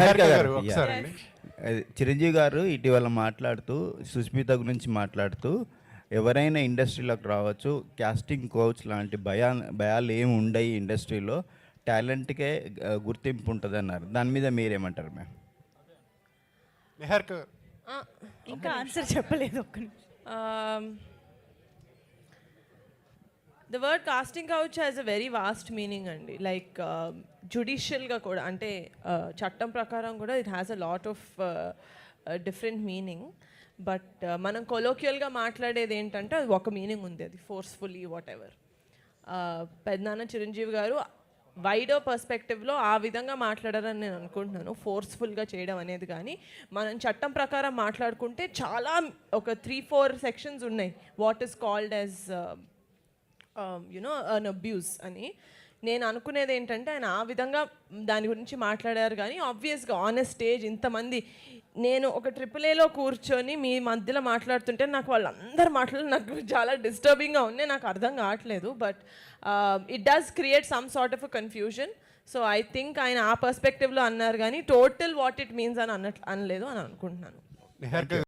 నిహారిక గారు Yeah. ఒకసారి అండి. చిరంజీవి గారు ఇటీవల మాట్లాడుతూ సుస్మిత గురించి మాట్లాడుతూ ఎవరైనా ఇండస్ట్రీలోకి రావచ్చు, కాస్టింగ్ కోచ్ లాంటి భయాలు ఏమి ఉండయి ఇండస్ట్రీలో, టాలెంట్కే గుర్తింపు ఉంటుంది అన్నారు. దాని మీద మీరేమంటారు మ్యామ్? నిహారిక గారు ఇంకా ఆన్సర్ చెప్పలేదు ఒక్క the word casting couch has a very vast meaning అండి. లైక్ జుడిషియల్గా కూడా అంటే చట్టం ప్రకారం కూడా it has a lot of different meaning. But మనం కొలోక్యల్గా మాట్లాడేది ఏంటంటే అది ఒక మీనింగ్ ఉంది, అది ఫోర్స్ఫుల్లీ వాట్ ఎవర్. పెద్దనాన్న చిరంజీవి గారు వైడర్ పర్స్పెక్టివ్లో ఆ విధంగా మాట్లాడారని నేను అనుకుంటున్నాను, ఫోర్స్ఫుల్గా చేయడం అనేది. కానీ మనం చట్టం ప్రకారం మాట్లాడుకుంటే చాలా ఒక 3-4 సెక్షన్స్ ఉన్నాయి what is called as an abuse అని. నేను అనుకునేది ఏంటంటే ఆయన ఆ విధంగా దాని గురించి మాట్లాడారు. కానీ ఆబ్వియస్గా ఆన్ ఎ స్టేజ్ ఇంతమంది, నేను ఒక AAAలో కూర్చొని మీ మధ్యలో మాట్లాడుతుంటే నాకు వాళ్ళందరూ మాట్లాడి నాకు చాలా డిస్టర్బింగ్గా ఉన్నాయి, నాకు అర్థం కావట్లేదు. But it does create some sort of a confusion. So I think ఆయన ఆ పర్స్పెక్టివ్లో అన్నారు కానీ టోటల్ వాట్ ఇట్ మీన్స్ అని అనలేదు అని అనుకుంటున్నాను. నిహారిక